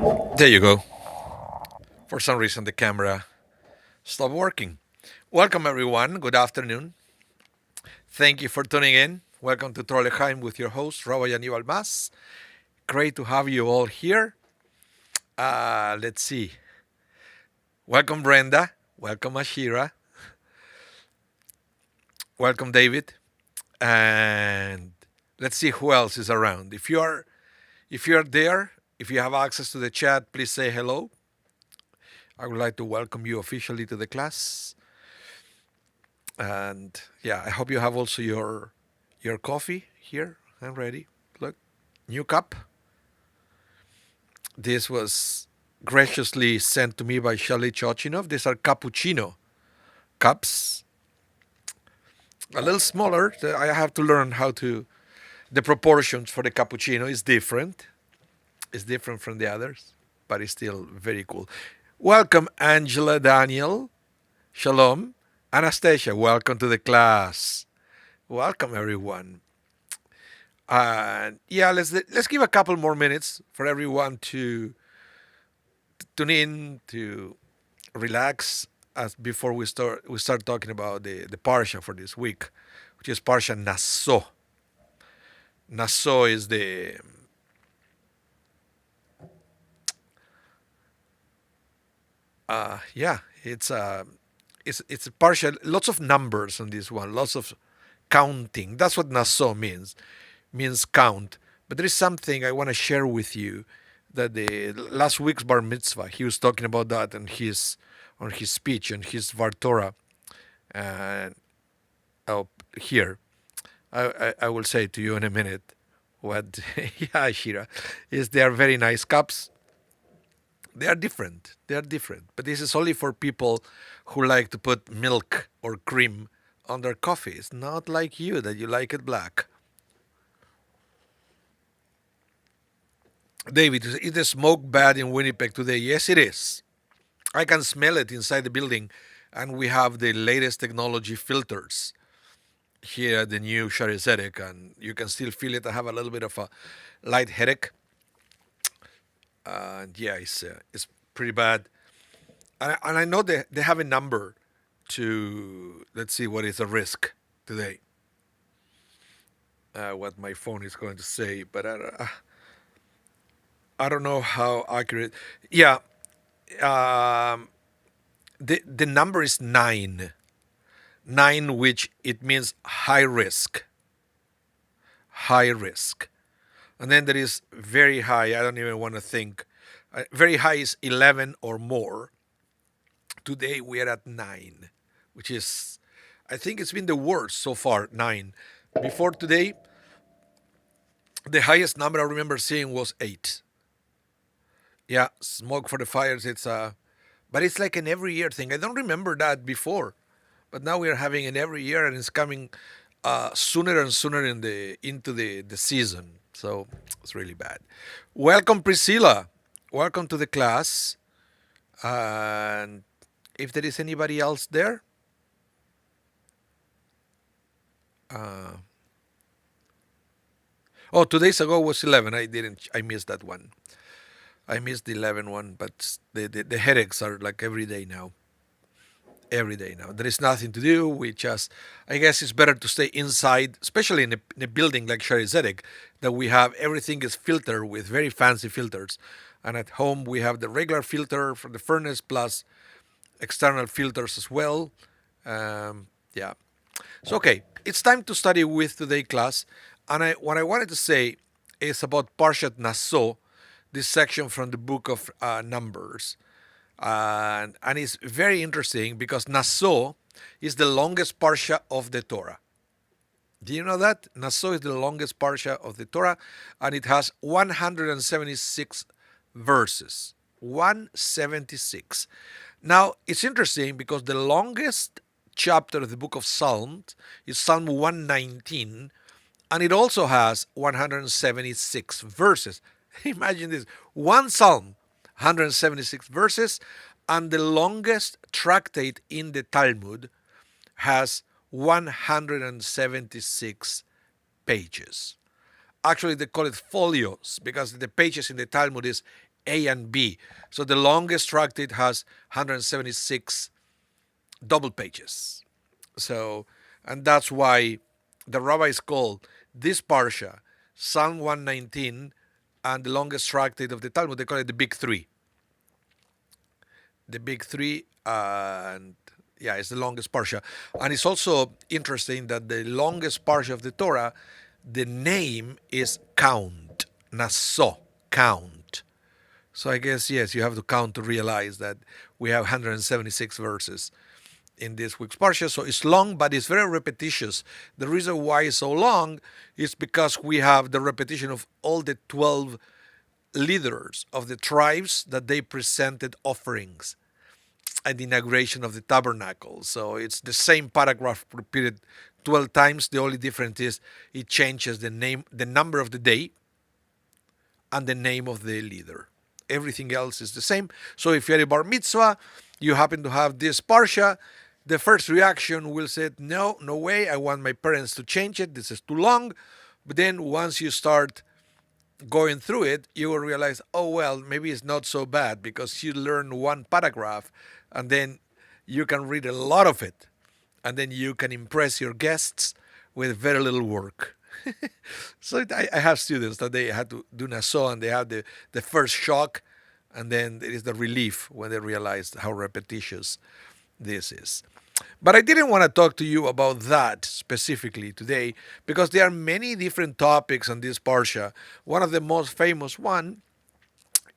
There you go. For some reason, the camera stopped working. Welcome, everyone. Good afternoon. Thank you for tuning in. Welcome to Torah with your host, Rabbi Anibal. Great to have you all here. Let's see. Welcome, Brenda. Welcome, Ashira. Welcome, David. And let's see who else is around. If you are there, if you have access to the chat, please say hello. I would like to welcome you officially to the class. And yeah, I hope you have also your coffee here. I'm ready. Look, new cup. This was graciously sent to me by Shelly Chochinov. These are cappuccino cups. A little smaller. I have to learn how to. The proportions for the cappuccino is different. It's different from the others, but it's still very cool. Welcome, Angela Daniel. Shalom. Anastasia, welcome to the class. Welcome, everyone. Yeah, let's give a couple more minutes for everyone to tune in, to relax, as before we start talking about the parsha for this week, which is parsha Nasso. Nasso is the yeah, it's a parsha. Lots of numbers on this one, lots of counting. That's what Nasso means count. But there is something I want to share with you that the last week's bar mitzvah, he was talking about that on his speech and his Torah. And oh, here, I will say to you in a minute what, yeah, Shira, is they are very nice cups. They are different. They are different. But this is only for people who like to put milk or cream on their coffee. It's not like you that you like it black. David, is the smoke bad in Winnipeg today? Yes, it is. I can smell it inside the building, and we have the latest technology filters here at the new Shari Zedek, and you can still feel it. I have a little bit of a light headache, and yeah, it's pretty bad. And I know they have a number to, let's see what is the risk today. What my phone is going to say, but I don't know how accurate. Yeah, um, the number is 9. 9, which it means high risk. High risk. And then there is very high. I don't even want to think. Very high is 11 or more. Today we are at 9, which is, I think it's been the worst so far, 9. Before today, the highest number I remember seeing was 8. Yeah, smoke for the fires. But it's like an every year thing. I don't remember that before, but now we are having an every year, and it's coming sooner and sooner into the season. So it's really bad. Welcome, Priscilla. Welcome to the class. And if there is anybody else there, oh, 2 days ago was 11. I missed that one. I missed the 11 one, but the headaches are like every day now. Every day now. There is nothing to do. I guess it's better to stay inside, especially in a building like Shari Zedek, that we have everything is filtered with very fancy filters. And at home, we have the regular filter for the furnace plus external filters as well. Yeah. So, okay, it's time to study with today class. And what I wanted to say is about Parshat Nasso, this section from the book of Numbers. And it's very interesting because Nasso is the longest parsha of the Torah. Do you know that? Nasso is the longest parsha of the Torah, and it has 176 verses. 176. Now, it's interesting because the longest chapter of the book of Psalms is Psalm 119, and it also has 176 verses. Imagine this, one psalm, 176 verses, and the longest tractate in the Talmud has 176 pages. Actually, they call it folios because the pages in the Talmud is A and B. So the longest tractate has 176 double pages. So, and that's why the rabbis call this parsha Psalm 119 and the longest tractate of the Talmud. They call it the Big Three. The Big Three, and yeah, it's the longest parsha. And it's also interesting that the longest parsha of the Torah, the name is count, Nasso, count. So I guess, yes, you have to count to realize that we have 176 verses in this week's parsha. So it's long, but it's very repetitious. The reason why it's so long is because we have the repetition of all the 12 leaders of the tribes that they presented offerings at the inauguration of the tabernacle. So it's the same paragraph repeated 12 times. The only difference is it changes the name, the number of the day, and the name of the leader. Everything else is the same. So if you're a bar mitzvah, you happen to have this parsha, the first reaction will say, no, no way, I want my parents to change it, this is too long. But then once you start going through it, you will realize, oh, well, maybe it's not so bad, because you learn one paragraph and then you can read a lot of it. And then you can impress your guests with very little work. So I have students that they had to do Nasso, and they had the first shock, and then it is the relief when they realized how repetitious this is. But I didn't want to talk to you about that specifically today, because there are many different topics on this parsha. One of the most famous one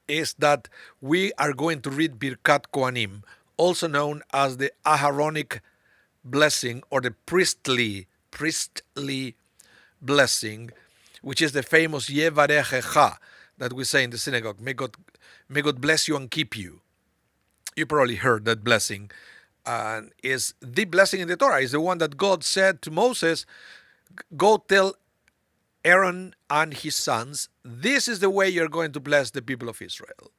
is that we are going to read Birkat Kohanim, also known as the Aharonic blessing, or the priestly blessing, which is the famous Yevarechecha that we say in the synagogue. May God bless you and keep you. You probably heard that blessing. And is the blessing in the Torah. Is the one that God said to Moses, go tell Aaron and his sons, this is the way you're going to bless the people of Israel.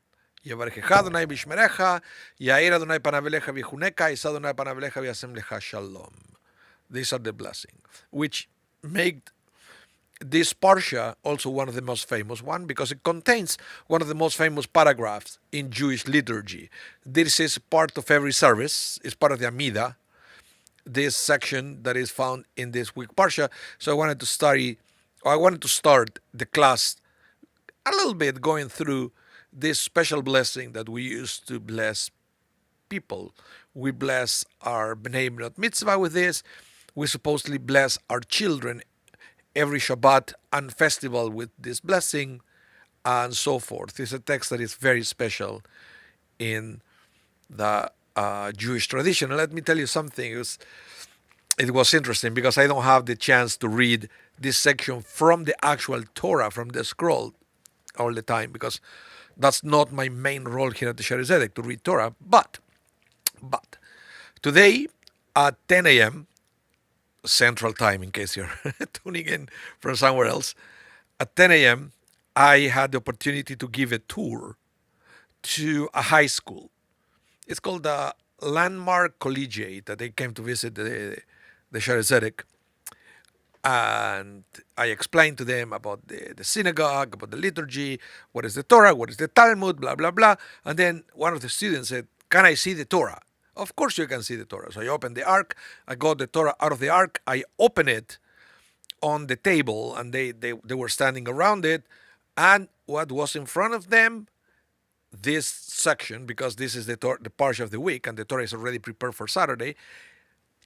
Yevarechecha Adonai b'shmerecha, Yair Adonai panav elecha v'chuneka, Yisa Adonai panav elecha v'yasem lecha shalom. These are the blessing, which make this parsha also one of the most famous one, because it contains one of the most famous paragraphs in Jewish liturgy. This is part of every service. It's part of the Amida, this section that is found in this week parsha. So I wanted to start the class a little bit going through this special blessing that we use to bless people. We bless our Bnei Bnot Mitzvah with this. We supposedly bless our children every Shabbat and festival with this blessing, and so forth. It's a text that is very special in the Jewish tradition. And let me tell you something. It was interesting, because I don't have the chance to read this section from the actual Torah, from the scroll, all the time, because that's not my main role here at the Shaarei Zedek, to read Torah. But today at 10 a.m., Central Time, in case you're tuning in from somewhere else, at 10 a.m., I had the opportunity to give a tour to a high school. It's called the Landmark Collegiate, that they came to visit the Shaarei Zedek. And I explained to them about the synagogue, about the liturgy, what is the Torah, what is the Talmud, blah, blah, blah. And then one of the students said, can I see the Torah? Of course you can see the Torah. So I opened the ark, I got the Torah out of the ark, I opened it on the table, and they were standing around it. And what was in front of them, this section, because this is the parsha of the week, and the Torah is already prepared for Saturday,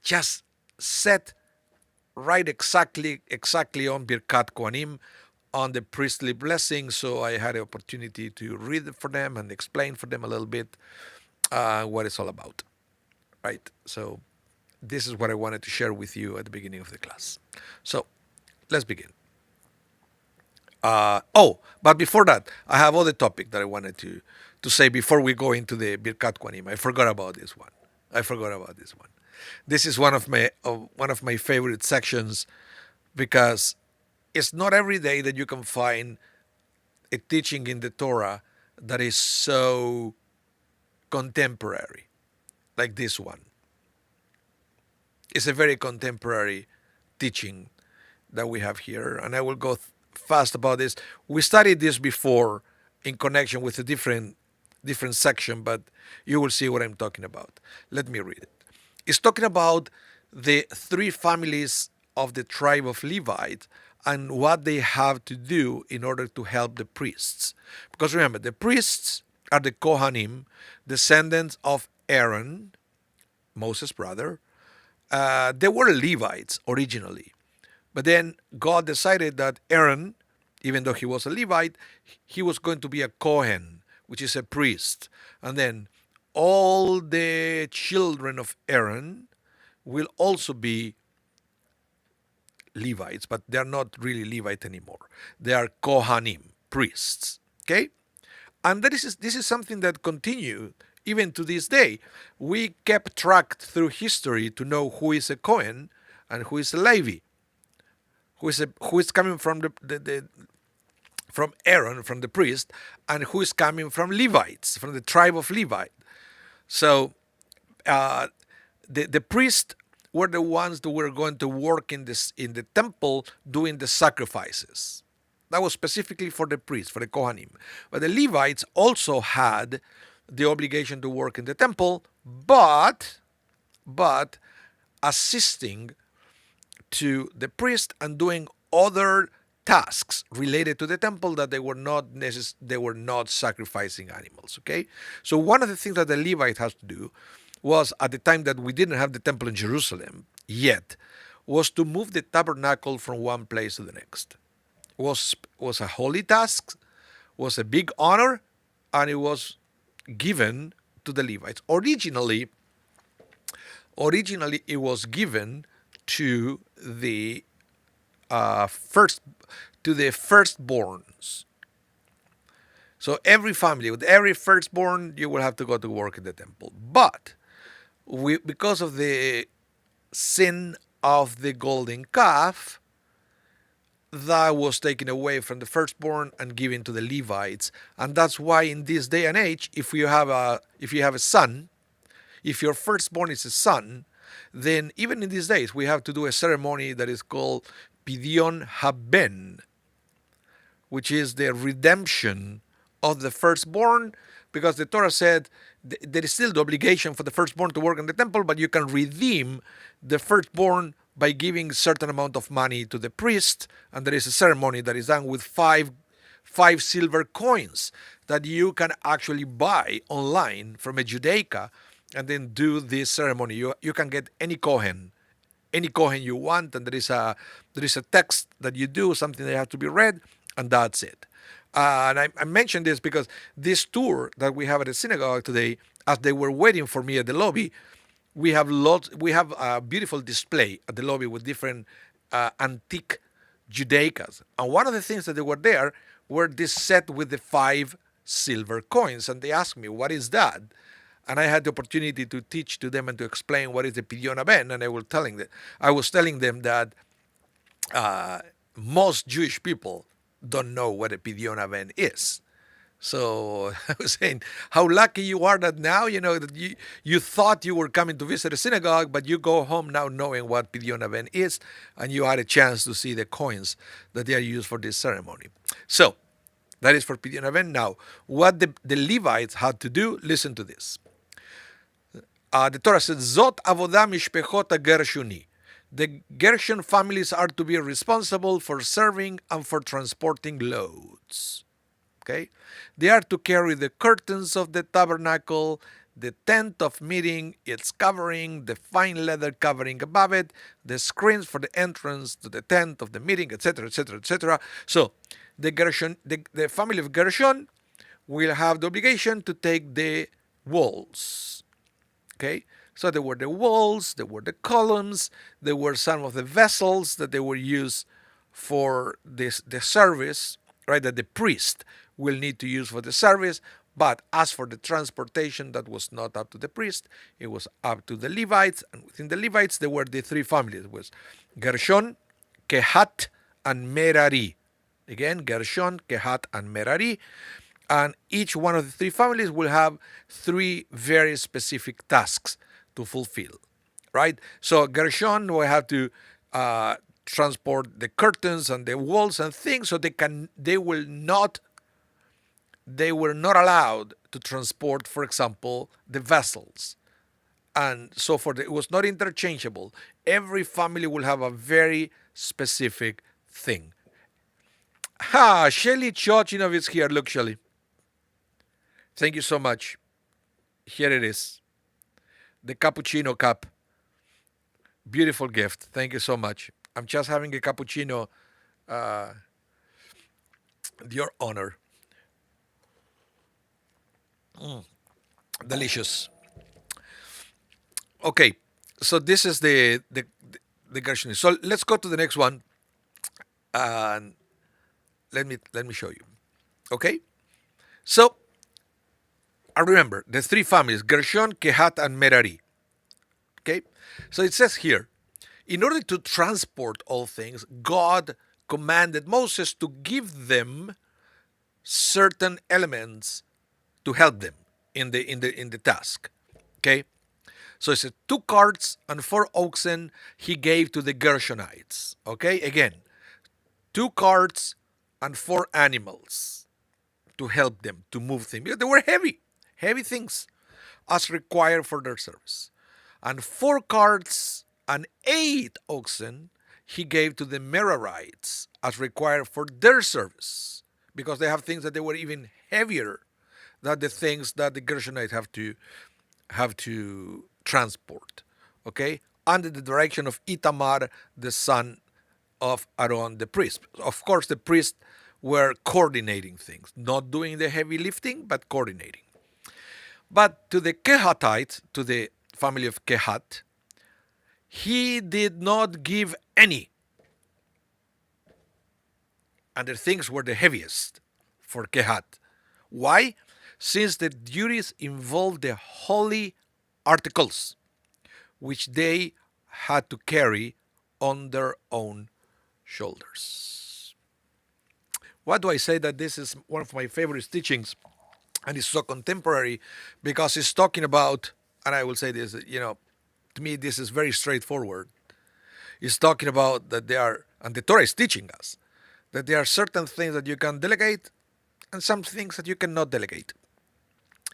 just set right exactly on Birkat Kohanim, on the priestly blessing. So I had the opportunity to read it for them and explain for them a little bit what it's all about. Right? So this is what I wanted to share with you at the beginning of the class. So let's begin. But before that, I have other topic that I wanted to say before we go into the Birkat Kohanim. I forgot about this one. This is one of my favorite sections, because it's not every day that you can find a teaching in the Torah that is so contemporary like this one. It's a very contemporary teaching that we have here, and I will go fast about this. We studied this before in connection with a different section, but you will see what I'm talking about. Let me read it. It's talking about the three families of the tribe of Levite and what they have to do in order to help the priests. Because remember, the priests are the Kohanim, descendants of Aaron, Moses' brother. They were Levites originally. But then God decided that Aaron, even though he was a Levite, he was going to be a Kohen, which is a priest. And then all the children of Aaron will also be Levites, but they're not really Levite anymore. They are Kohanim, priests. Okay? And this is something that continued even to this day. We kept track through history to know who is a Kohen and who is a Levi, who is coming from from Aaron, from the priest, and who is coming from Levites, from the tribe of Levi. So the priests were the ones that were going to work in the temple doing the sacrifices. That was specifically for the priests, for the Kohanim. But the Levites also had the obligation to work in the temple, but assisting to the priest and doing other tasks related to the temple that they were not sacrificing animals. Okay, so one of the things that the Levite has to do was, at the time that we didn't have the temple in Jerusalem yet, was to move the tabernacle from one place to the next. Was a holy task, was a big honor, and it was given to the Levites. Originally it was given to the firstborns. So every family, with every firstborn, you will have to go to work in the temple. But because of the sin of the golden calf, that was taken away from the firstborn and given to the Levites. And that's why in this day and age, if you have a son, if your firstborn is a son, then even in these days we have to do a ceremony that is called Pidyon Haben, which is the redemption of the firstborn, because the Torah said there is still the obligation for the firstborn to work in the temple, but you can redeem the firstborn by giving a certain amount of money to the priest, and there is a ceremony that is done with five silver coins that you can actually buy online from a Judaica, and then do this ceremony. You can get any Kohen you want, and there is a text that you do, something that has to be read, and that's it. And I mentioned this because this tour that we have at the synagogue today, as they were waiting for me at the lobby, we have a beautiful display at the lobby with different antique Judaicas. And one of the things that they were there were this set with the 5 silver coins. And they asked me, what is that? And I had the opportunity to teach to them and to explain what is the Pidyon Haben. And I was telling them that most Jewish people don't know what a Pidyon Haben is. So I was saying how lucky you are that now, that you thought you were coming to visit a synagogue, but you go home now knowing what Pidyon Haben is, and you had a chance to see the coins that they are used for this ceremony. So that is for Pidyon Haben. Now, what the Levites had to do, listen to this. The Torah says, Zot avodah mishpechot Gershuni. The Gershon families are to be responsible for serving and for transporting loads. Okay? They are to carry the curtains of the tabernacle, the tent of meeting, its covering, the fine leather covering above it, the screens for the entrance to the tent of the meeting, etc., etc., etc. So the family of Gershon will have the obligation to take the walls. Okay? So there were the walls, there were the columns, there were some of the vessels that they were used for the service, right, that the priest will need to use for the service. But as for the transportation, that was not up to the priest, it was up to the Levites. And within the Levites, there were the 3 families. It was Gershon, Kehat, and Merari. Again, Gershon, Kehat, and Merari. And each one of the 3 families will have 3 very specific tasks to fulfill, right? So Gershon will have to transport the curtains and the walls and things, so they will not they were not allowed to transport, for example, the vessels and so forth. It was not interchangeable. Every family will have a very specific thing. Ha! Shelly Chochinov is here. Look, Shelly. Thank you so much. Here it is. The cappuccino cup. Beautiful gift. Thank you so much. I'm just having a cappuccino. Uh, your honor. Delicious. Okay, so this is the Gershoni. So let's go to the next one, and let me show you. Okay, so I remember the three families: Gershon, Kehat, and Merari. Okay, so it says here, in order to transport all things, God commanded Moses to give them certain elements to help them in the task. Okay, so it says 2 carts and 4 oxen he gave to the Gershonites. Okay, again, 2 carts and 4 animals to help them to move things because they were heavy things as required for their service. And 4 carts and 8 oxen he gave to the Merarites as required for their service because they have things that they were even heavier than the things that the Gershonites have to transport. Okay, under the direction of Itamar, the son of Aaron the priest. Of course, the priests were coordinating things, not doing the heavy lifting, but coordinating. But to the Kehatites, to the family of Kehat, he did not give any. And the things were the heaviest for Kehat. Why? Since the duties involved the holy articles, which they had to carry on their own shoulders. Why do I say that this is one of my favorite teachings and it's so contemporary? Because it's talking about, and I will say this, to me this is very straightforward. It's talking about that there are, and the Torah is teaching us, that there are certain things that you can delegate and some things that you cannot delegate.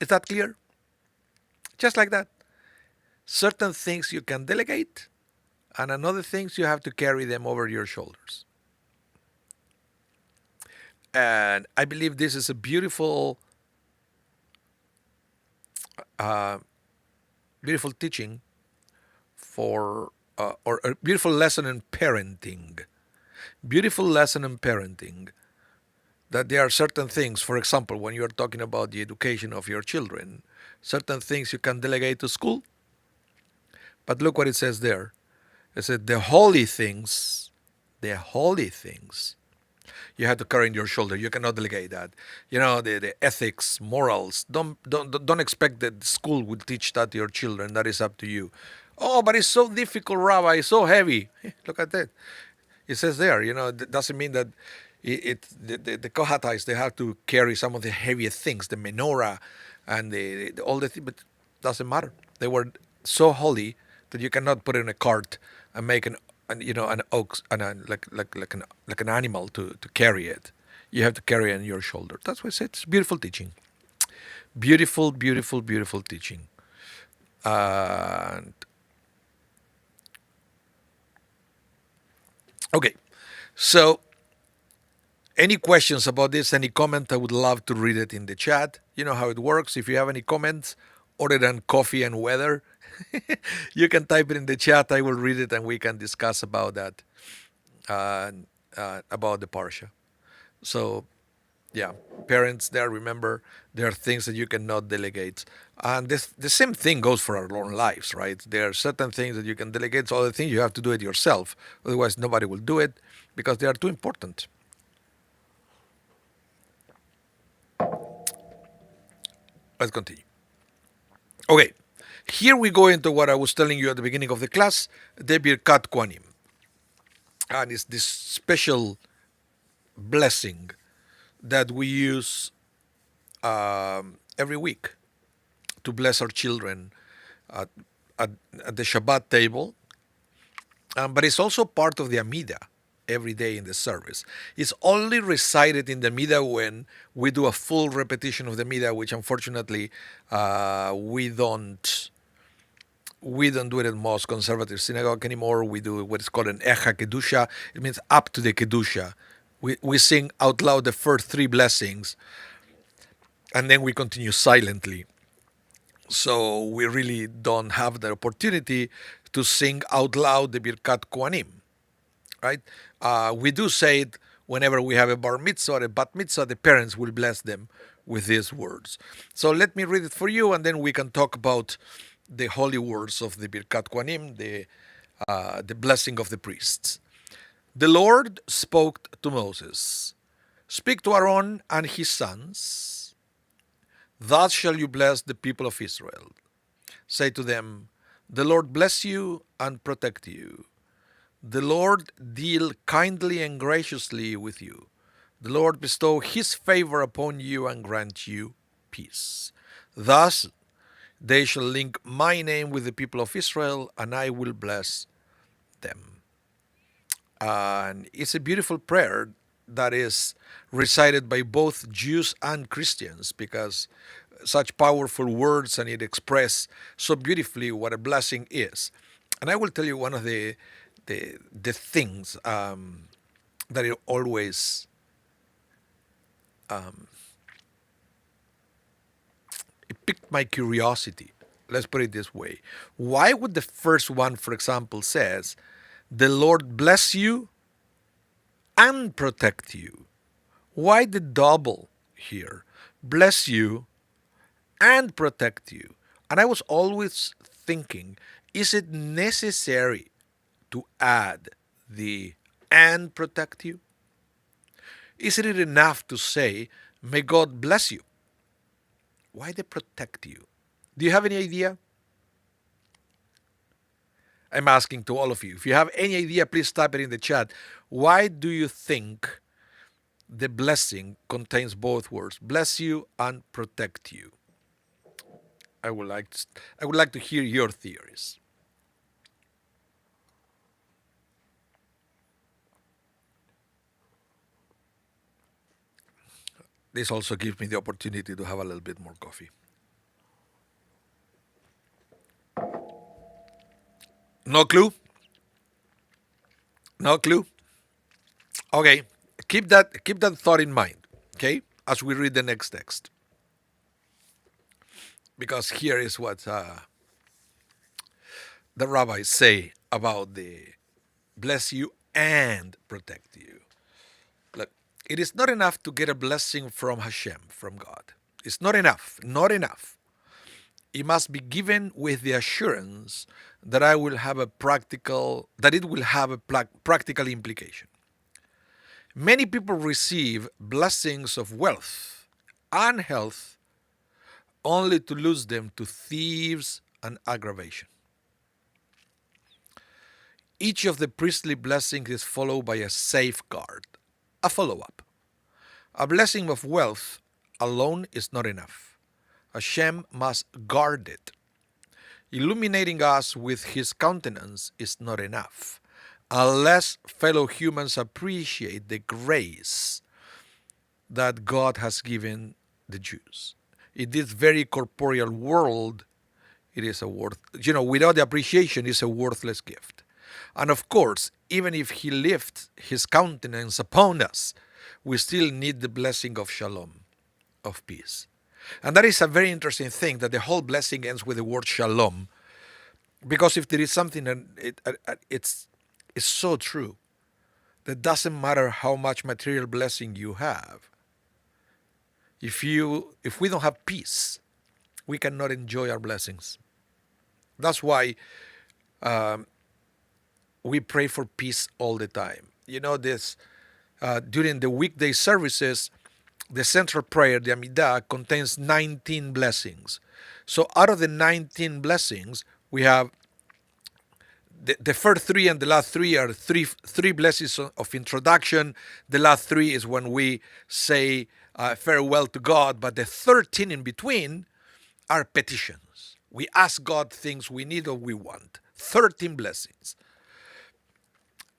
Is that clear? Just like that. Certain things you can delegate, and another things you have to carry them over your shoulders. And I believe this is a beautiful, beautiful teaching for, or a beautiful lesson in parenting. Beautiful lesson in parenting. That there are certain things, for example, when you are talking about the education of your children, certain things you can delegate to school. But look what it says there. It said the holy things, you have to carry in your shoulder. You cannot delegate that. The ethics, morals. Don't expect that school will teach that to your children. That is up to you. Oh, but it's so difficult, Rabbi. It's so heavy. Look at that. It says there. It doesn't mean that the Kohatites, they have to carry some of the heaviest things, the menorah and all the things, but it doesn't matter. They were so holy that you cannot put it in a cart and make an ox and like an animal to carry it. You have to carry it on your shoulder. That's why I said it's beautiful teaching. Beautiful, beautiful, beautiful teaching. And okay, so any questions about this, any comment, I would love to read it in the chat. You know how it works. If you have any comments other than coffee and weather, you can type it in the chat. I will read it and we can discuss about that, about the parsha. So, yeah, parents there, remember, there are things that you cannot delegate. And the same thing goes for our own lives, right? There are certain things that you can delegate, so other things you have to do it yourself. Otherwise, nobody will do it because they are too important. Let's continue. Okay, here we go into what I was telling you at the beginning of the class, the Birkat Kohanim. And it's this special blessing that we use every week to bless our children at the Shabbat table. But it's also part of the Amidah. every day in the service. It's only recited in the middle when we do a full repetition of the middle, which unfortunately we don't do it in most conservative synagogue anymore. We do what is called an Echa Kedusha. It means up to the Kedusha. We sing out loud the first three blessings, and then we continue silently. So we really don't have the opportunity to sing out loud the Birkat Kohanim, right? We do say it whenever we have a bar mitzvah or a bat mitzvah, the parents will bless them with these words. So let me read it for you, and then we can talk about the holy words of the Birkat Kohanim, the blessing of the priests. The Lord spoke to Moses, "Speak to Aaron and his sons. Thus shall you bless the people of Israel. Say to them, the Lord bless you and protect you. The Lord deal kindly and graciously with you. The Lord bestow his favor upon you and grant you peace. Thus they shall link my name with the people of Israel, and I will bless them." And it's a beautiful prayer that is recited by both Jews and Christians, because such powerful words, and it expresses so beautifully what a blessing is. And I will tell you one of the things that it always it piqued my curiosity. Let's put it this way. Why would the first one, for example, says, "The Lord bless you and protect you"? Why the double here? Bless you and protect you. And I was always thinking, is it necessary to add the "and protect you"? Isn't it enough to say, "May God bless you"? Why the "protect you"? Do you have any idea? I'm asking to all of you. If you have any idea, please type it in the chat. Why do you think the blessing contains both words, bless you and protect you? I would like to hear your theories. This also gives me the opportunity to have a little bit more coffee. No clue? No clue? Okay, keep that thought in mind, okay, as we read the next text. Because here is what the rabbis say about the bless you and protect you. Look, it is not enough to get a blessing from Hashem, from God. It's not enough. Not enough. It must be given with the assurance that it will have a practical implication. Many people receive blessings of wealth and health only to lose them to thieves and aggravation. Each of the priestly blessings is followed by a safeguard, a follow-up. A blessing of wealth alone is not enough. Hashem must guard it. Illuminating us with his countenance is not enough, unless fellow humans appreciate the grace that God has given the Jews. In this very corporeal world, it is without the appreciation, it's a worthless gift. And of course, even if he lifts his countenance upon us, we still need the blessing of shalom, of peace. And that is a very interesting thing, that the whole blessing ends with the word shalom. Because if there is something, it's so true, that doesn't matter how much material blessing you have. If we don't have peace, we cannot enjoy our blessings. That's why we pray for peace all the time. During the weekday services, the central prayer, the Amidah, contains 19 blessings. So out of the 19 blessings, we have the first three and the last three are three blessings of introduction. The last three is when we say farewell to God, but the 13 in between are petitions. We ask God things we need or we want. 13 blessings.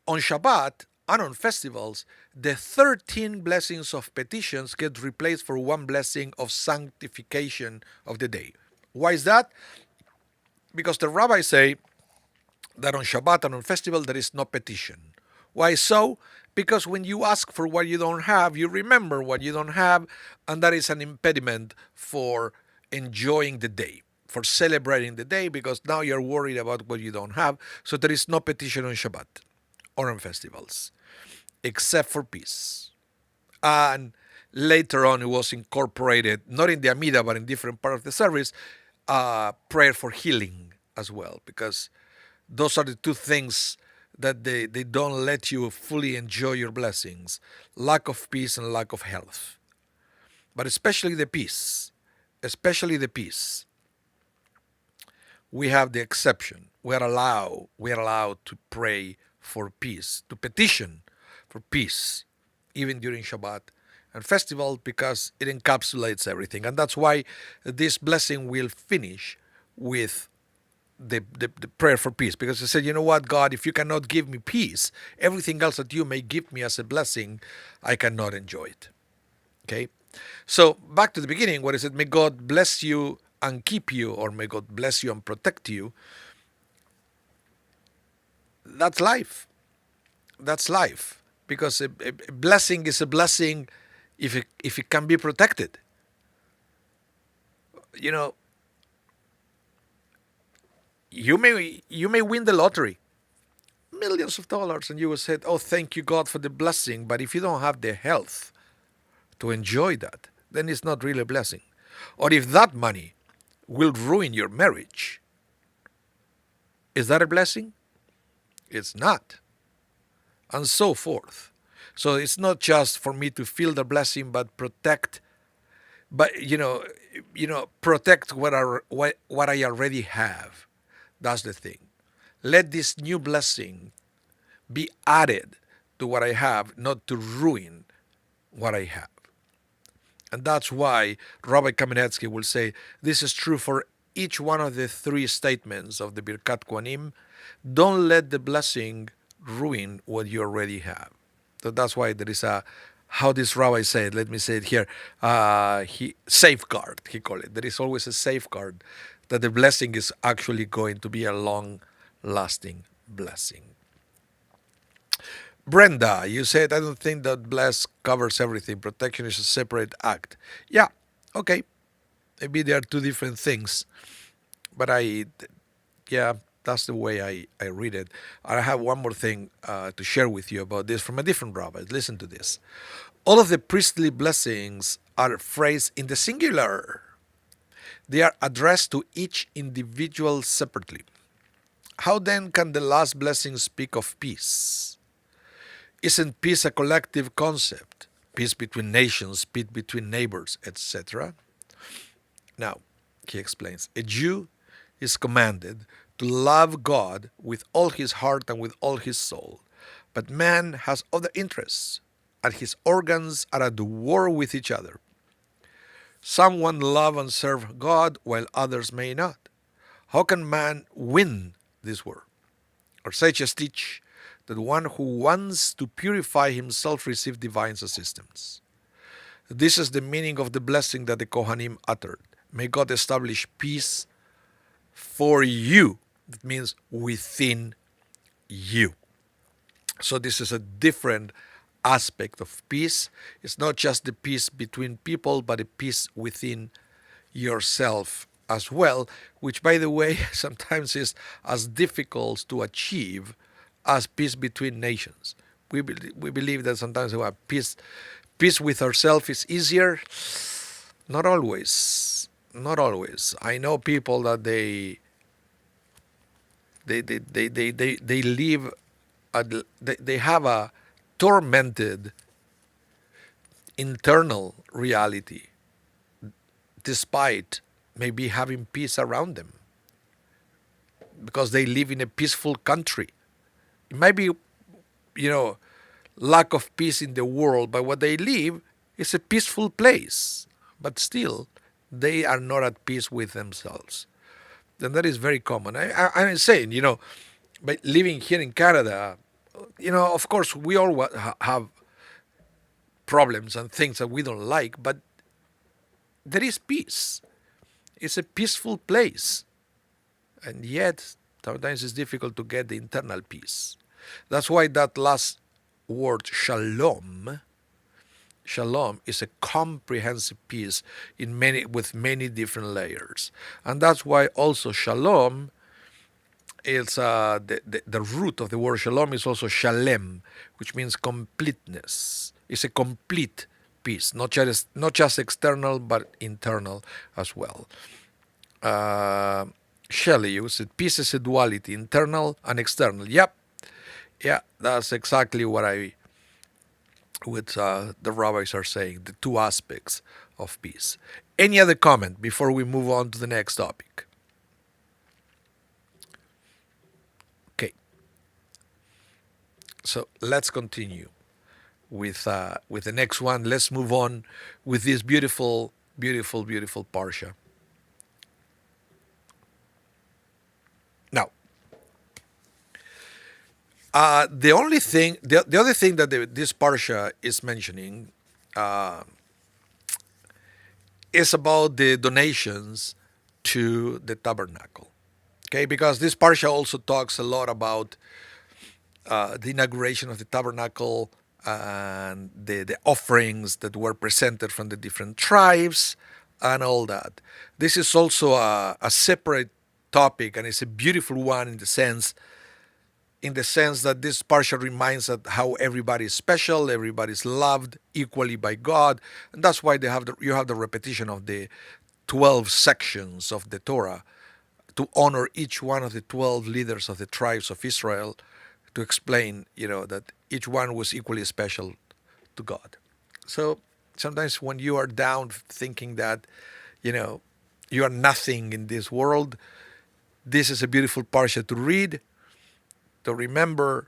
On Shabbat, and on festivals, the 13 blessings of petitions get replaced for one blessing of sanctification of the day. Why is that? Because the rabbis say that on Shabbat and on festival there is no petition. Why so? Because when you ask for what you don't have, you remember what you don't have, and that is an impediment for enjoying the day, for celebrating the day, because now you're worried about what you don't have. So there is no petition on Shabbat or on festivals, except for peace. And later on, it was incorporated, not in the Amida, but in different part of the service, prayer for healing as well, because those are the two things that they don't let you fully enjoy your blessings: lack of peace and lack of health. But especially the peace, we have the exception. We are allowed to pray for peace, to petition for peace, even during Shabbat and festival, because it encapsulates everything. And that's why this blessing will finish with the prayer for peace, because he said, you know what, God, if you cannot give me peace, everything else that you may give me as a blessing, I cannot enjoy it. Okay? So back to the beginning, where he said, may God bless you and keep you, or may God bless you and protect you. That's life. That's life. Because a blessing is a blessing if it can be protected. You know, you may win the lottery, millions of dollars, and you will say, oh, thank you, God, for the blessing. But if you don't have the health to enjoy that, then it's not really a blessing. Or if that money will ruin your marriage, is that a blessing? It's not. And so forth. So it's not just for me to feel the blessing, but protect. But protect what I already have. That's the thing. Let this new blessing be added to what I have, not to ruin what I have. And that's why Rabbi Kamenetsky will say this is true for each one of the three statements of the Birkat Kohanim. Don't let the blessing ruin what you already have. So that's why there is how this rabbi said, let me say it here, safeguard, he called it. There is always a safeguard that the blessing is actually going to be a long-lasting blessing. Brenda, you said, I don't think that bless covers everything. Protection is a separate act. Yeah, okay. Maybe they are two different things. But that's the way I read it. I have one more thing to share with you about this from a different rabbi. Listen to this. All of the priestly blessings are phrased in the singular. They are addressed to each individual separately. How then can the last blessing speak of peace? Isn't peace a collective concept? Peace between nations, peace between neighbors, etc. Now, he explains, a Jew is commanded to love God with all his heart and with all his soul. But man has other interests, and his organs are at war with each other. Some want to love and serve God, while others may not. How can man win this war? Our sages teach that one who wants to purify himself receives divine assistance. This is the meaning of the blessing that the Kohanim uttered. May God establish peace for you. That means within you. So this is a different aspect of peace. It's not just the peace between people, but a peace within yourself as well, which, by the way, sometimes is as difficult to achieve as peace between nations. We believe that sometimes we have peace with ourselves is easier. Not always. Not always. I know people that they live, they have a tormented internal reality, despite maybe having peace around them, because they live in a peaceful country. It might be, lack of peace in the world, but what they live is a peaceful place. But still, they are not at peace with themselves. And that is very common. I'm saying, by living here in Canada, of course, we all have problems and things that we don't like, but there is peace. It's a peaceful place. And yet, sometimes it's difficult to get the internal peace. That's why that last word, shalom, shalom is a comprehensive peace with many different layers. And that's why also shalom is the root of the word shalom is also shalem, which means completeness. It's a complete peace, not just external but internal as well. Shelley used peace is a duality, internal and external. Yep, yeah, that's exactly what the rabbis are saying, the two aspects of peace. Any other comment before we move on to the next topic? Okay, so let's continue with the next one. Let's move on with this beautiful, beautiful, beautiful parsha. Now, the other thing that this parsha is mentioning is about the donations to the tabernacle. Okay, because this parsha also talks a lot about the inauguration of the tabernacle and the offerings that were presented from the different tribes and all that. This is also a separate topic, and it's a beautiful one in the sense that this parsha reminds us how everybody is special, everybody is loved equally by God, and that's why you have the repetition of the 12 sections of the Torah to honor each one of the 12 leaders of the tribes of Israel, to explain, that each one was equally special to God. So sometimes when you are down thinking that, you are nothing in this world, this is a beautiful parsha to read, to remember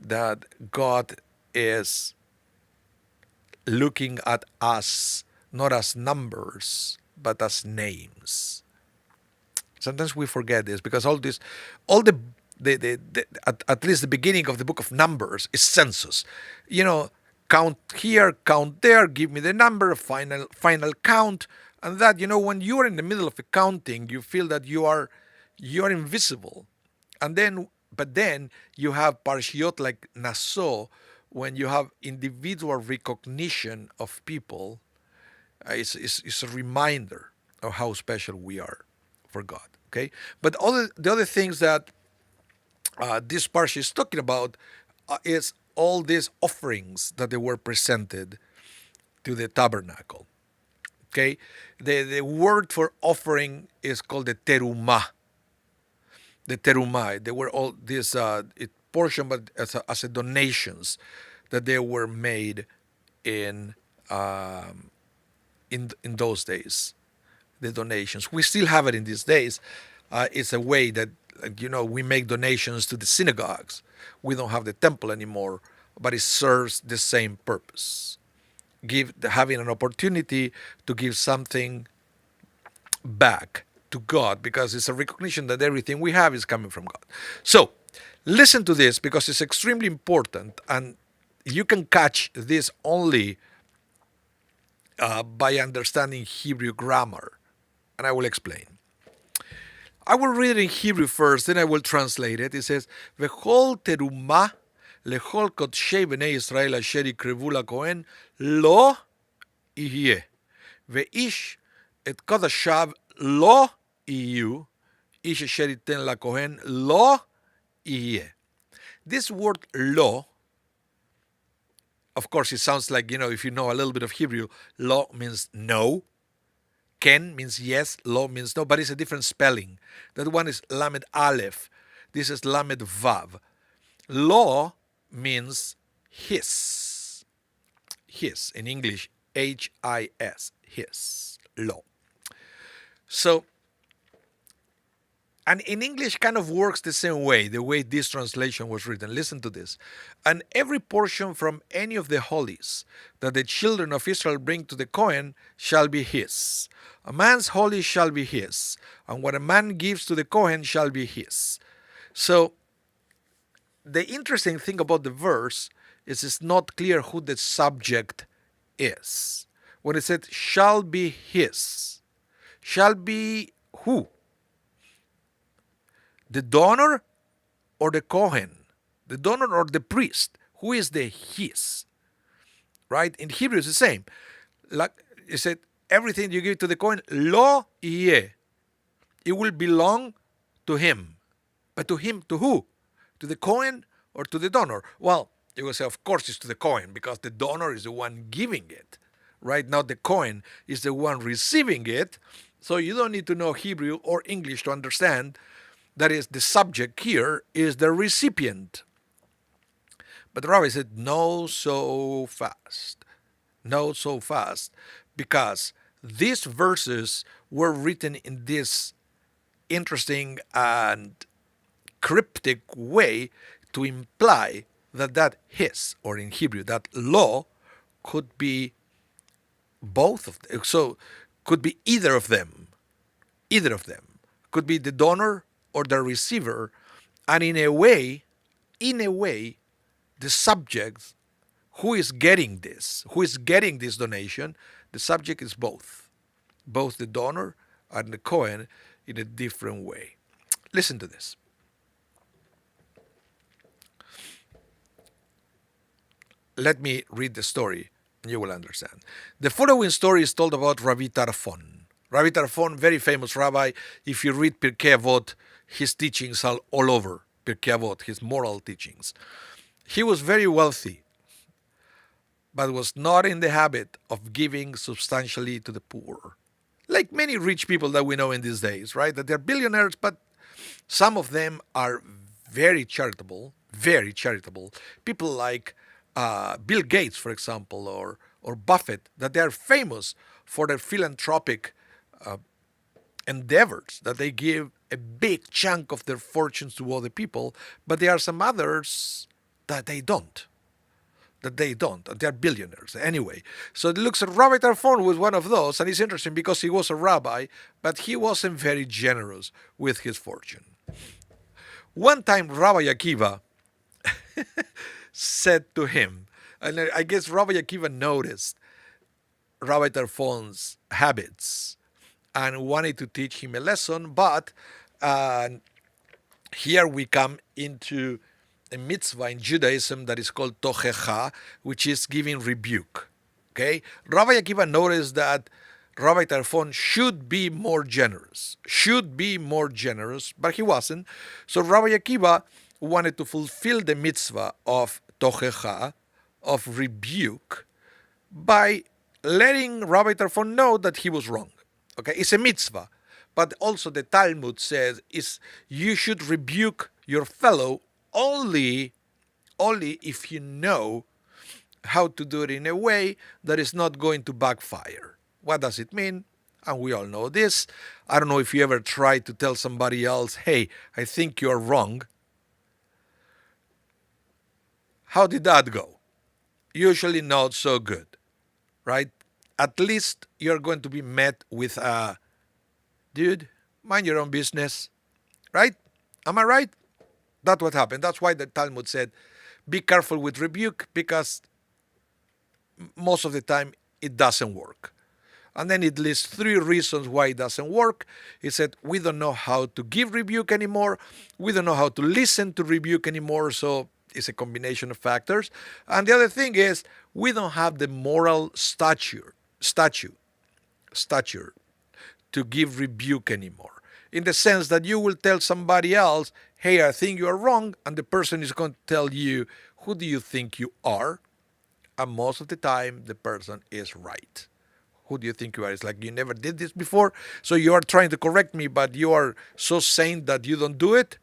that God is looking at us not as numbers, but as names. Sometimes we forget this because all the at least the beginning of the book of Numbers is census. Count here, count there, give me the number, final count, and that. When you are in the middle of accounting, you feel that you are invisible, but then you have parshiot like Nasso, when you have individual recognition of people. It's a reminder of how special we are for God. Okay, but the other things that this parsha is talking about is all these offerings that they were presented to the tabernacle. Okay, the word for offering is called the terumah. The terumah. They were all this portion, but as a donations that they were made in those days. The donations we still have it in these days. It's a way that we make donations to the synagogues. We don't have the temple anymore, but it serves the same purpose. Having an opportunity to give something back to God, because it's a recognition that everything we have is coming from God. So listen to this, because it's extremely important, and you can catch this only by understanding Hebrew grammar, and I will explain. I will read it in Hebrew first, then I will translate it. It says, "V'chol terumah lechol kodshei bnei Yisrael asher יקרבו לכהן לא יהיה, ואיש את קודשיו לא יהיו, איש אשר ייתן לכהן לא יהיה." This word lo, of course, it sounds like, if you know a little bit of Hebrew, lo means no. Ken means yes, lo means no, but it's a different spelling. That one is lamed aleph. This is lamed vav. Lo means his. His, in English, H-I-S, his, lo. So, and in English kind of works the same way, the way this translation was written. Listen to this. "And every portion from any of the holies that the children of Israel bring to the Kohen shall be his. A man's holy shall be his, and what a man gives to the Kohen shall be his." So, the interesting thing about the verse is it's not clear who the subject is. When it said shall be his, shall be who? The donor or the Kohen? The donor or the priest? Who is the his? Right? In Hebrew it's the same. Like it said, everything you give to the Kohen, lo yeh. It will belong to him. But to him, to who? To the Kohen or to the donor? Well, you will say, of course, it's to the Kohen because the donor is the one giving it. Right now, the Kohen is the one receiving it. So you don't need to know Hebrew or English to understand that is the subject here is the recipient. But the rabbi said, no so fast. No so fast. Because these verses were written in this interesting and cryptic way to imply that his, or in Hebrew, that law could be both of them. So could be either of them. Either of them. Could be the donor or the receiver. And in a way, the subject who is getting this donation, the subject is both the donor and the Kohen in a different way. Listen to this. Let me read the story and you will understand. The following story is told about Rabbi Tarfon. Rabbi Tarfon, very famous rabbi. If you read Pirkei Avot, his teachings are all over Pirkei Avot, his moral teachings. He was very wealthy, but was not in the habit of giving substantially to the poor. Like many rich people that we know in these days, right? That they're billionaires, but some of them are very charitable. People like Bill Gates, for example, or Buffett, that they are famous for their philanthropic endeavors, that they give a big chunk of their fortunes to other people, but there are some others that they don't. And they're billionaires. Anyway, so it looks at Rabbi Tarfon was one of those, and it's interesting because he was a rabbi, but he wasn't very generous with his fortune. One time, Rabbi Akiva said to him, and I guess Rabbi Akiva noticed Rabbi Tarfon's habits and wanted to teach him a lesson, but here we come into a mitzvah in Judaism that is called tochecha, which is giving rebuke. Okay? Rabbi Akiva noticed that Rabbi Tarfon should be more generous, but he wasn't. So Rabbi Akiva wanted to fulfill the mitzvah of tochecha, of rebuke, by letting Rabbi Tarfon know that he was wrong. Okay, it's a mitzvah, but also the Talmud says is you should rebuke your fellow only if you know how to do it in a way that is not going to backfire. What does it mean? And we all know this. I don't know if you ever tried to tell somebody else, hey, I think you're wrong. How did that go? Usually not so good, right? At least you're going to be met with a, dude, mind your own business, right? Am I right? That's what happened. That's why the Talmud said, be careful with rebuke, because most of the time it doesn't work. And then it lists 3 reasons why it doesn't work. It said, we don't know how to give rebuke anymore. We don't know how to listen to rebuke anymore. So it's a combination of factors. And the other thing is, we don't have the moral stature to give rebuke anymore. In the sense that you will tell somebody else, hey, I think you are wrong, and the person is going to tell you, who do you think you are? And most of the time, the person is right. Who do you think you are? It's like, you never did this before, so you are trying to correct me, but you are so sane that you don't do it.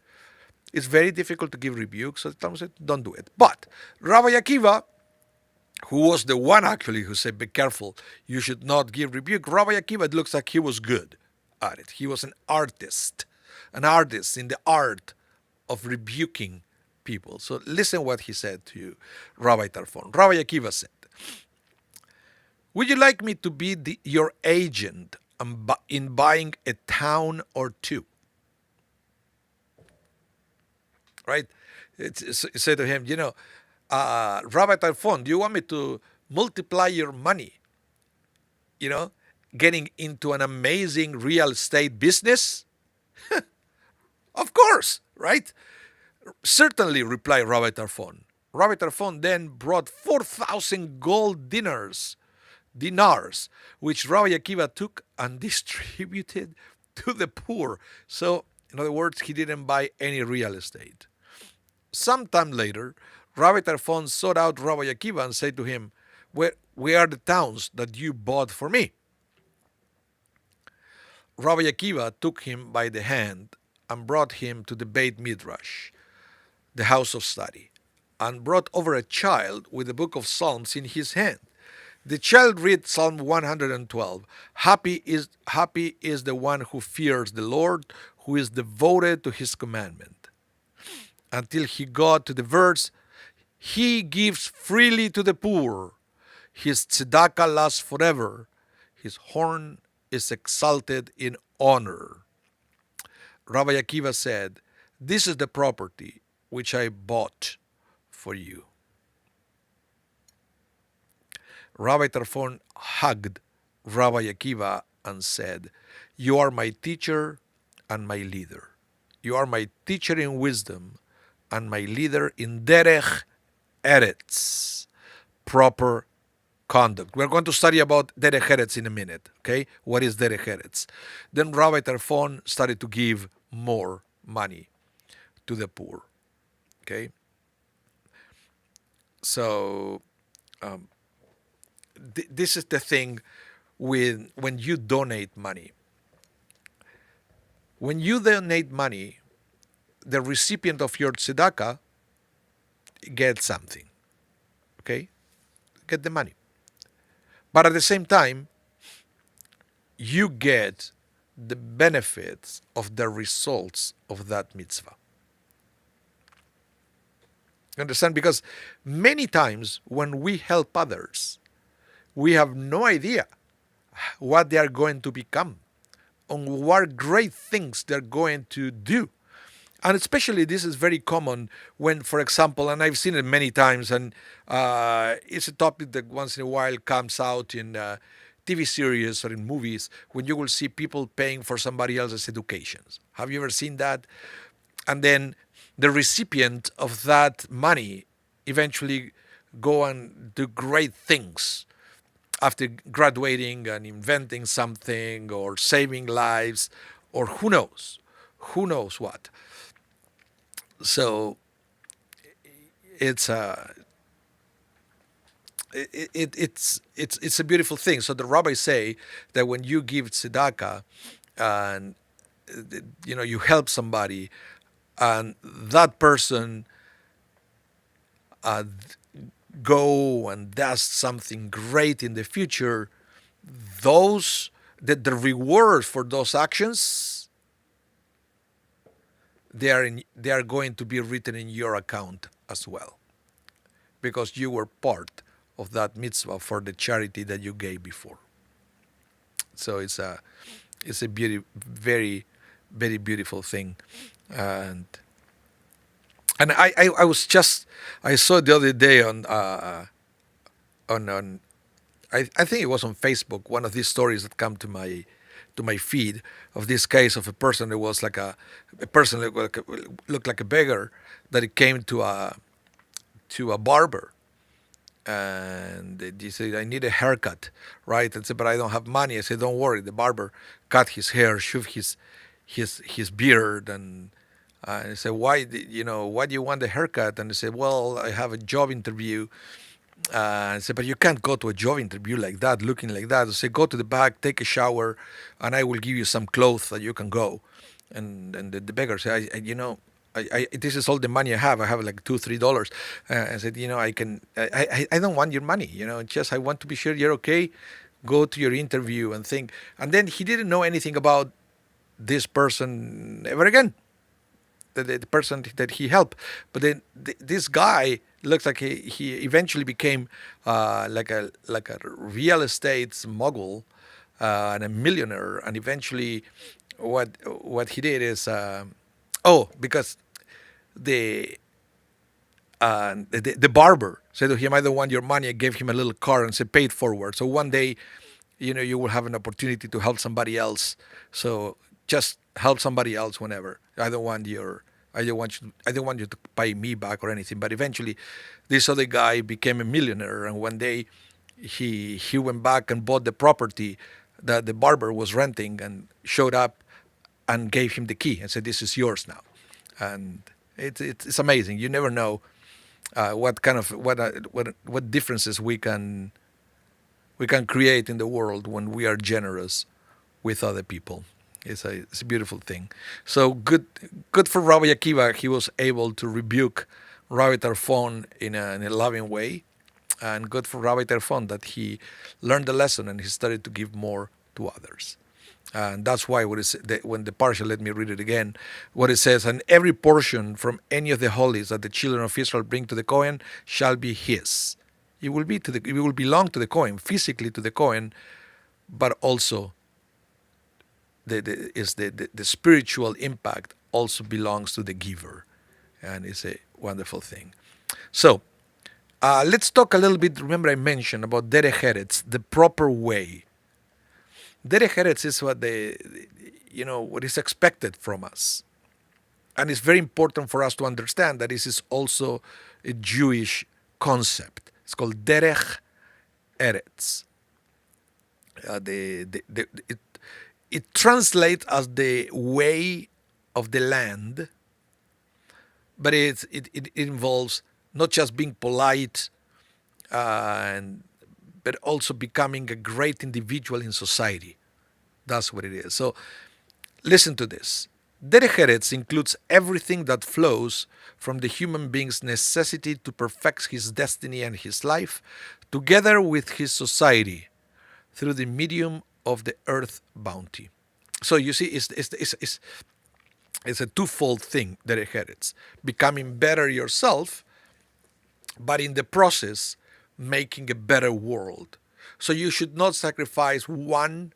It's very difficult to give rebuke, so the Talmud said, don't do it. But Rabbi Akiva, who was the one actually who said, be careful, you should not give rebuke. Rabbi Akiva, it looks like he was good at it. He was an artist in the art of rebuking people. So listen what he said to Rabbi Tarfon. Rabbi Akiva said, would you like me to be your agent in buying a town or two? Right? It said to him, Rabbi Tarfon, do you want me to multiply your money? You know, getting into an amazing real estate business? Of course, right? Certainly, replied Rabbi Tarfon. Rabbi Tarfon then brought 4,000 gold dinars, which Rabbi Akiva took and distributed to the poor. So, in other words, he didn't buy any real estate. Sometime later, Rabbi Tarfon sought out Rabbi Akiva and said to him, where are the towns that you bought for me? Rabbi Akiva took him by the hand and brought him to the Beit Midrash, the house of study, and brought over a child with the book of Psalms in his hand. The child read Psalm 112. Happy is the one who fears the Lord, who is devoted to his commandment. Until he got to the verse, he gives freely to the poor. His tzedakah lasts forever. His horn is exalted in honor. Rabbi Akiva said, this is the property which I bought for you. Rabbi Tarfon hugged Rabbi Akiva and said, you are my teacher and my leader. You are my teacher in wisdom and my leader in derech eretz, proper conduct. We're going to study about derech eretz in a minute, okay? What is derech eretz? Then Rabbi Tarfon started to give more money to the poor, okay? So this is the thing with when you donate money. When you donate money, the recipient of your tzedakah gets something, okay? Get the money. But at the same time, you get the benefits of the results of that mitzvah. You understand? Because many times when we help others, we have no idea what they are going to become, on what great things they're going to do. And especially this is very common when, for example, and I've seen it many times, and it's a topic that once in a while comes out in TV series or in movies, when you will see people paying for somebody else's educations. Have you ever seen that? And then the recipient of that money eventually go and do great things after graduating and inventing something or saving lives or who knows what. So it's it's a beautiful thing. So the rabbis say that when you give tzedakah and you help somebody and that person go and does something great in the future, the reward for those actions, they are going to be written in your account as well, because you were part of that mitzvah for the charity that you gave before. So it's a very, very beautiful thing. And I saw the other day on I think it was on Facebook, one of these stories that come to my feed of this case of a person that was like a person that looked like a beggar, that it came to a barber, and he said, I need a haircut, right? And said, but I don't have money. I said, don't worry. The barber cut his hair, shaved his beard, and I said, why do you want the haircut? And he said, well, I have a job interview. I said, but you can't go to a job interview like that, looking like that. I said, go to the back, take a shower, and I will give you some clothes that you can go. And the beggar said, I this is all the money I have. I have like $2-3. I said, I don't want your money. Just I want to be sure you're okay. Go to your interview and think. And then he didn't know anything about this person ever again. The person that he helped, but then this guy looks like he eventually became like a real estate mogul and a millionaire. And eventually, what he did is because the And the barber said to him, "I don't want your money." I gave him a little card and said, "Pay it forward." So one day, you will have an opportunity to help somebody else. So just help somebody else whenever. I don't want you to pay me back or anything. But eventually, this other guy became a millionaire, and one day he went back and bought the property that the barber was renting, and showed up and gave him the key and said, "This is yours now." And it's amazing. You never know what differences we can create in the world when we are generous with other people. It's a beautiful thing. So good for Rabbi Akiva. He was able to rebuke Rabbi Tarfon in a loving way, and good for Rabbi Tarfon that he learned the lesson and he started to give more to others. And that's why when the parsha, let me read it again, what it says, "And every portion from any of the holies that the children of Israel bring to the Kohen shall be his." It will belong to the Kohen, physically to the Kohen, but also the spiritual impact also belongs to the giver, and it's a wonderful thing. So let's talk a little bit. Remember, I mentioned about derech eretz, the proper way. Derech eretz is what is expected from us, and it's very important for us to understand that this is also a Jewish concept. It's called derech eretz. It translates as the way of the land, but it involves not just being polite, but also becoming a great individual in society. That's what it is. So listen to this. Derech eretz includes everything that flows from the human being's necessity to perfect his destiny and his life, together with his society, through the medium of the earth bounty. So you see, it's a twofold thing, derech eretz. Becoming better yourself, but in the process, making a better world. So you should not sacrifice one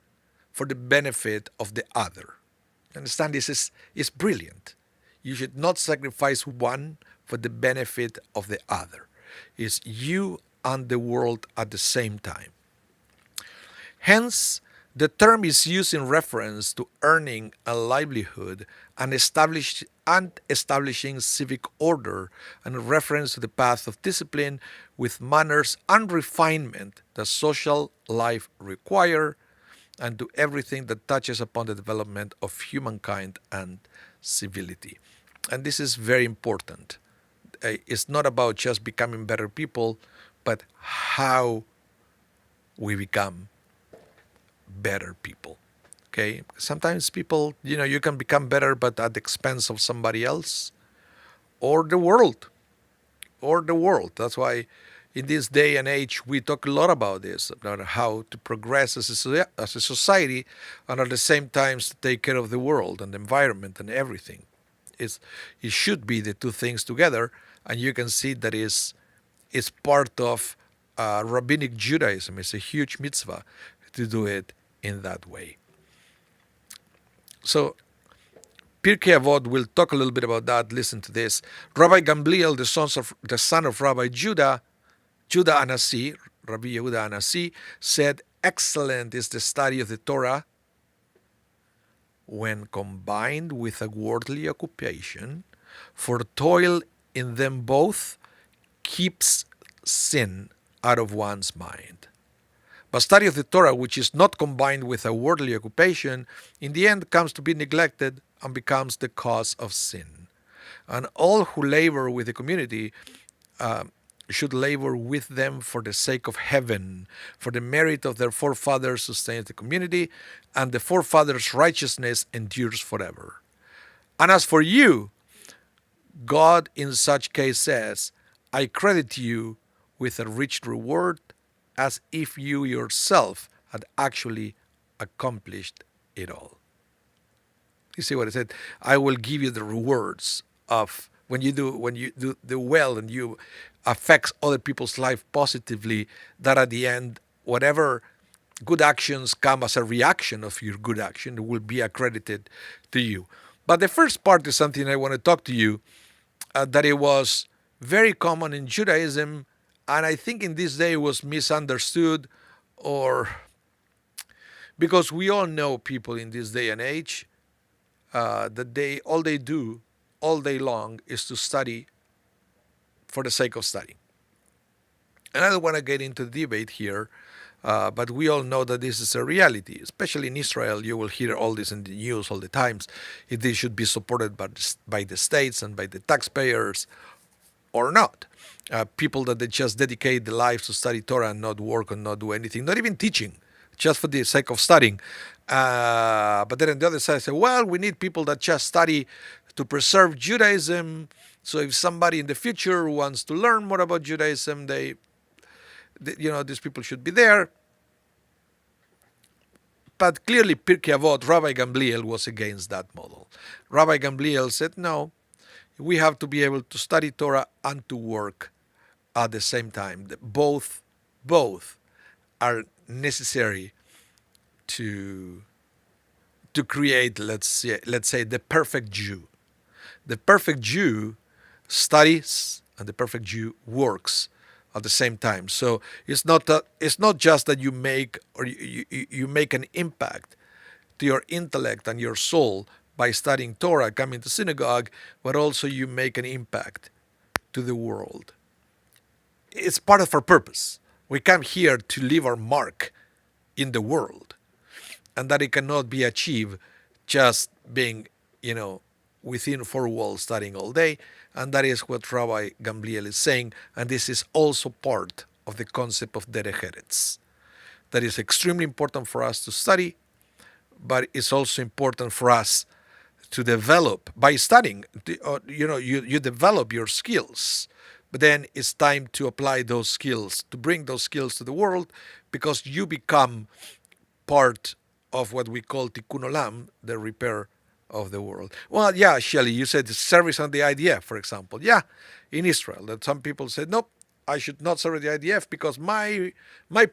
for the benefit of the other. Understand, this is brilliant. You should not sacrifice one for the benefit of the other. It's you and the world at the same time. Hence, the term is used in reference to earning a livelihood and establishing civic order, and in reference to the path of discipline with manners and refinement that social life require, and to everything that touches upon the development of humankind and civility. And this is very important. It's not about just becoming better people, but how we become better people. Okay? Sometimes people, you can become better, but at the expense of somebody else or the world. That's why in this day and age, we talk a lot about this, about how to progress as a society, and at the same time to take care of the world and the environment and everything. It should be the two things together, and you can see that it's part of rabbinic Judaism. It's a huge mitzvah to do it in that way. So Pirkei Avot will talk a little bit about that. Listen to this. Rabbi Gamliel, the son of Rabbi Judah Anasi, Rabbi Yehuda Anasi, said, "Excellent is the study of the Torah when combined with a worldly occupation, for toil in them both keeps sin out of one's mind. But study of the Torah, which is not combined with a worldly occupation, in the end comes to be neglected and becomes the cause of sin. And all who labor with the community should labor with them for the sake of heaven, for the merit of their forefathers sustains the community, and the forefathers' righteousness endures forever. And as for you, God in such case says, I credit you with a rich reward, as if you yourself had actually accomplished it all." You see what I said? I will give you the rewards of when you do the well and you affects other people's life positively, that at the end, whatever good actions come as a reaction of your good action will be accredited to you. But the first part is something I want to talk to you, that it was very common in Judaism, and I think in this day was misunderstood, or because we all know people in this day and age that they do all day long is to study for the sake of studying. And I don't want to get into the debate here, but we all know that this is a reality, especially in Israel. You will hear all this in the news all the times. If they should be supported by the states and by the taxpayers or not. People that they just dedicate their lives to study Torah and not work and not do anything, not even teaching, just for the sake of studying. But then on the other side, I say, well, we need people that just study to preserve Judaism. So if somebody in the future wants to learn more about Judaism, these people should be there. But clearly, Pirkei Avot, Rabbi Gamliel was against that model. Rabbi Gamliel said, no, we have to be able to study Torah and to work at the same time. Both are necessary to create, let's say, the perfect Jew. The perfect Jew studies and the perfect Jew works at the same time. So it's not just that you make an impact to your intellect and your soul by studying Torah, coming to synagogue, but also you make an impact to the world. It's part of our purpose. We come here to leave our mark in the world, and that it cannot be achieved just being, within four walls studying all day. And that is what Rabbi Gamliel is saying, and this is also part of the concept of derech eretz. That is extremely important for us to study, but it's also important for us to develop by studying. You develop your skills, but then it's time to apply those skills, to bring those skills to the world, because you become part of what we call tikkun olam, the repair of the world. Well, yeah, Shelley, you said service on the IDF, for example. Yeah, in Israel, that some people said, nope, I should not serve the IDF because my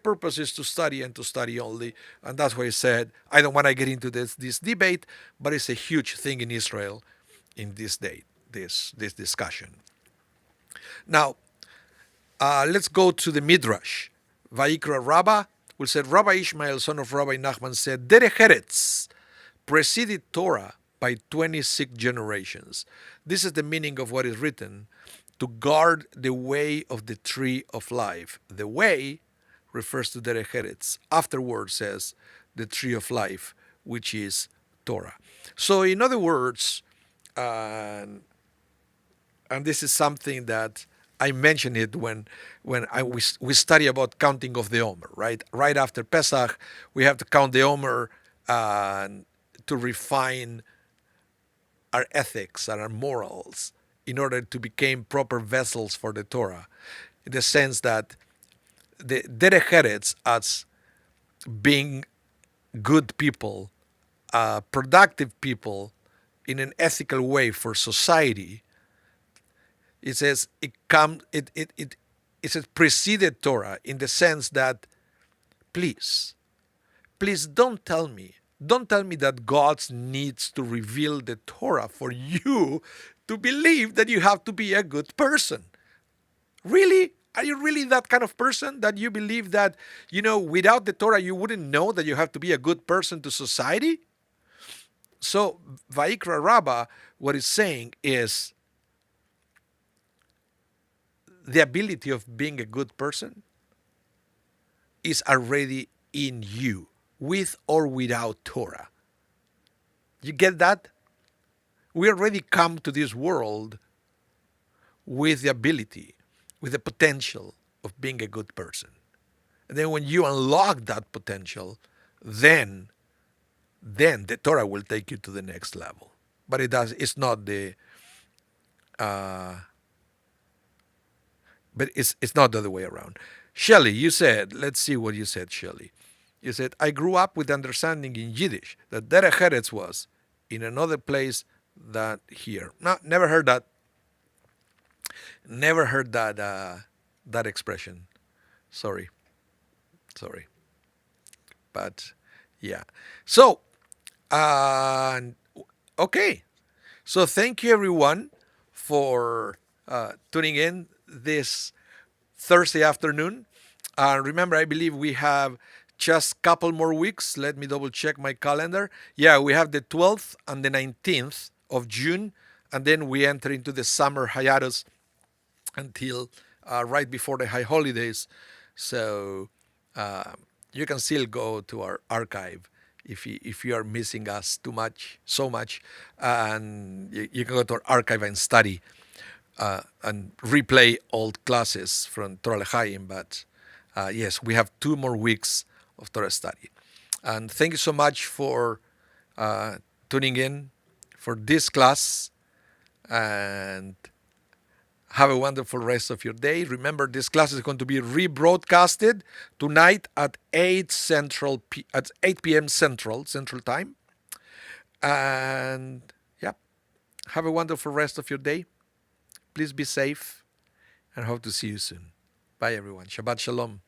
purpose is to study and to study only. And that's why I said, I don't want to get into this debate, but it's a huge thing in Israel in this day, this discussion. Now, let's go to the Midrash. Vayikra Rabbah will say, Rabbi Ishmael, son of Rabbi Nachman, said, derech eretz preceded Torah by 26 generations. This is the meaning of what is written, to guard the way of the tree of life. The way refers to derech eretz. Afterwards says the tree of life, which is Torah. So in other words, and this is something that I mentioned it when we study about counting of the Omer, right? Right after Pesach, we have to count the Omer to refine our ethics and our morals in order to become proper vessels for the Torah. In the sense that the derech eretz, as being good people, productive people in an ethical way for society, it says it says preceded Torah, in the sense that please don't tell me that God needs to reveal the Torah for you to believe that you have to be a good person. Really? Are you really that kind of person that you believe that, without the Torah you wouldn't know that you have to be a good person to society? So Vayikra Rabbah, what it's saying is the ability of being a good person is already in you, with or without Torah. You get that? We already come to this world with the ability, with the potential of being a good person. And then when you unlock that potential, then the Torah will take you to the next level. But it's not the but it's not the other way around. Shelley, you said, let's see what you said, Shelley. You said, I grew up with understanding in Yiddish that derech eretz was in another place than here. No, never heard that. Never heard that expression. Sorry. But yeah. So, okay. So thank you everyone for tuning in this Thursday afternoon. Remember, I believe we have just a couple more weeks. Let me double check my calendar. Yeah, we have the 12th and the 19th of June, and then we enter into the summer hiatus until right before the high holidays. So uh, you can still go to our archive if you are missing us too much, so much, and you can go to our archive and study and replay old classes from Torah L'Chaim. But yes, we have 2 more weeks of Torah study. And thank you so much for tuning in for this class, and have a wonderful rest of your day. Remember, this class is going to be rebroadcasted tonight at 8 p.m. Central Time. And yeah, have a wonderful rest of your day. Please be safe, and hope to see you soon. Bye, everyone. Shabbat Shalom.